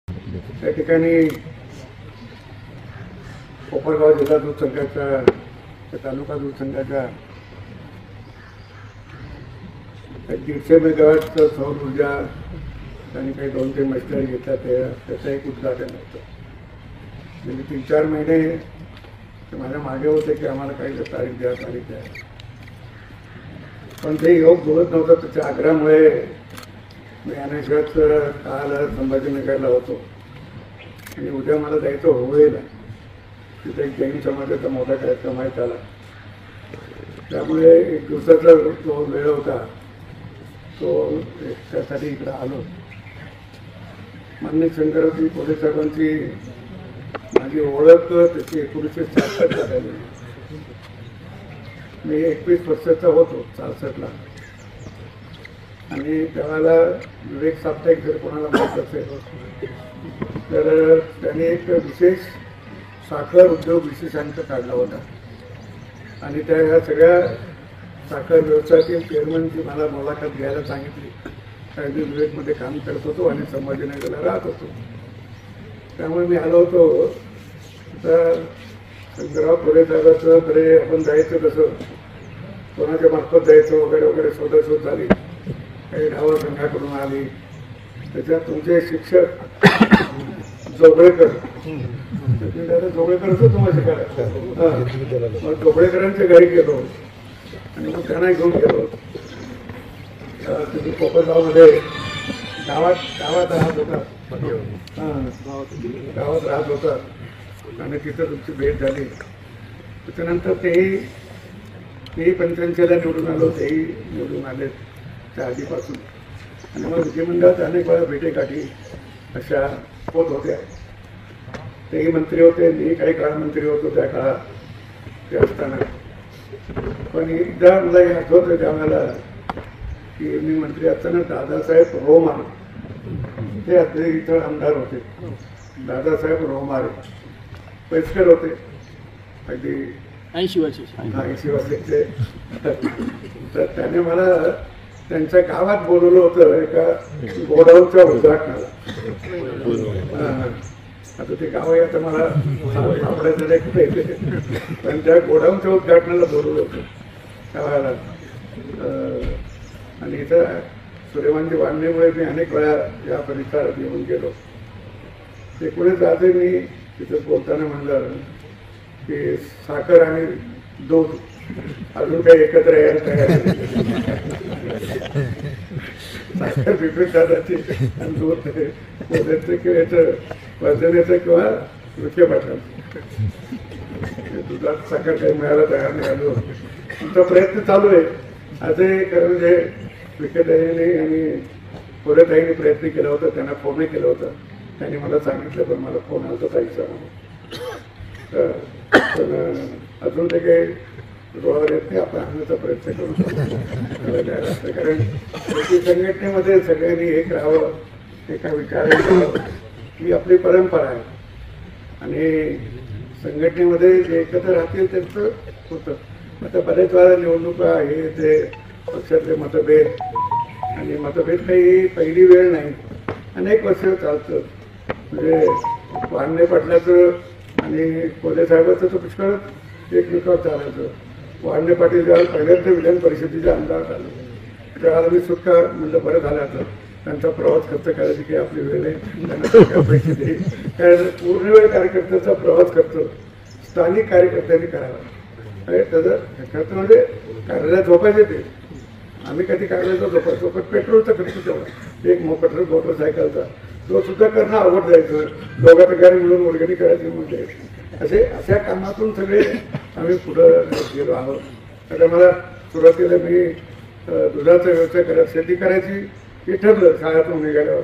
त्या ठिकाणी कोपरगाव जिल्हा दूध संघाच्या तालुका दूध संघाच्या 150 मेगावॅटचं सौर ऊर्जा त्यांनी काही 2-3 मशिनरी घेतल्या त्याचं एक उद्घाटन होतं. म्हणजे 3-4 महिने ते माझ्या मागे होते की आम्हाला काही तारीख द्या. पण ते योग जुळत नव्हतं. त्याच्या आग्रहामुळे मी अनेकच काल संभाजीनगरला होतो आणि उद्या मला जायचं होईल. तिथे एक जैन समाजाचा मोठा कार्यक्रम आहे त्याला. त्यामुळे 1 दिवसाचा जो वेळ होता तो त्यासाठी इकडं आलो. माननीय शंकरराव कोल्हे साहेबांची माझी ओळख त्याची 1966 झालेली. मी 21 वर्षाचा होतो 66ला. आणि त्यावेळेला विवेक साप्ताहिक जर कोणाला माहीत असेल तर त्याने एक विशेष साखर उद्योग विशेषांक काढला होता. आणि त्या ह्या सगळ्या साखर व्यवसायातील चेअरमनची मला मुलाखत घ्यायला सांगितली. कारण मी विवेकमध्ये काम करत होतो आणि संभाजीनगरला राहत होतो. त्यामुळे मी आलो होतो. तर शंकरराव कोल्हे साहेबांचं कडे आपण जायचं कसं, कोणाच्या मार्फत जायचं वगैरे वगैरे शोधाशोध झाली. काही डावा संघाकडून आली. त्याच्यात तुमचे शिक्षक जोगळेकर, दादा जोगळेकरच तुम्हाला शिकायला. मग जोगळेकरांच्या घरी गेलो आणि मग त्यांना घेऊन गेलो. तिथे कोपरगावमध्ये गावात राहत होता. गावात राहत होता आणि तिथं तुमची भेट झाली. त्याच्यानंतर तेही 85ला निवडून आलो. तेही निवडून आले त्या आधीपासून. आणि मग विधिमंडळात अनेक वेळा भेटेगाठी अशा होत होत्या. तेही मंत्री होते. मी काही काळ मंत्री होतो त्या काळात ते असताना. पण एकदा मला हे आठवतं त्यावेळेला की मी मंत्री असताना दादासाहेब रोमारे ते आता इथं आमदार होते. दादासाहेब रोमारे पैसकर होते. अगदी 80 वर्षाचे. तर त्याने मला त्यांच्या गावात बोलवलं होतं एका गोडाऊनच्या उद्घाटनाला. आता ते गाव आहे आता मला सापडायचं नाही कुठे येते. पण त्या गोडाऊनच्या उद्घाटनाला बोलवलं होतं त्यावेळेला. आणि इथं सूर्यवंशी वाढण्यामुळे मी अनेक वेळा या परिसरात येऊन गेलो. ते कोणीच आधी मी तिथं बोलताना म्हणलं की साखर आणि दूध अजून काही एकत्र यायला तयार साखर पिपरी दादाची आणि दूध मोद्याचं किंवा याचं वर्धनेचं किंवा विखे पाटलांचं. दुधात साखर काही मिळायला तयार नाही आलो. आमचा प्रयत्न चालू आहे. आजही खरं म्हणजे विखेताईंनी आणि कोल्हेताईंनी प्रयत्न केला होता. त्यांना फोनही केलं होतं. त्यांनी मला सांगितलं पण मला फोन आला होता ताईचा. पण अजून ते काही डोळ्यावर येत नाही. आपण आणण्याचा प्रयत्न करू शकतो. कारण शेती संघटनेमध्ये सगळ्यांनी एक राहावं, एका विचारायचं ही आपली परंपरा आहे. आणि संघटनेमध्ये जे एकत्र राहतील त्यांचं होतं. आता बऱ्याच वेळा निवडणुका हे ते पक्षातले मतभेद आणि मतभेद काही पहिली वेळ नाही. अनेक वर्ष चालतं. म्हणजे वारणे पाटलाचं आणि कोल्हे साहेबाचं तर पुष्कळ एकमेकावर चालायचं. वारणे पाटील ज्यावेळेला पहिल्यांदा विधान परिषदेचे आमदार झाले त्यावेळेला मी सुटका म्हणलं बरं झालं. आता त्यांचा प्रवास खर्च करायची काही आपली वेळ नाही. त्यांना पैसे दे. कारण पूर्ण वेळ कार्यकर्त्याचा प्रवास खर्च स्थानिक कार्यकर्त्यांनी करावा. आणि त्याचा खर्च म्हणजे कार्यालयात झोपायचे ते. आम्ही कधी कार्यालयाचा झोपायचो पण पेट्रोलचा खर्च तेवढा. एक मोटरसायकलचा तो सुद्धा करणं अवघड जायचं. दोघा ठिकाणी मिळून वर्गणी करायची म्हणजे अशा कामातून सगळे आम्ही पुढं गेलो आहोत. आता मला सुरुवातीला मी दुधाचा व्यवसाय करायचा शेती करायची हे ठरलं शाळेतून निघाल्यावर.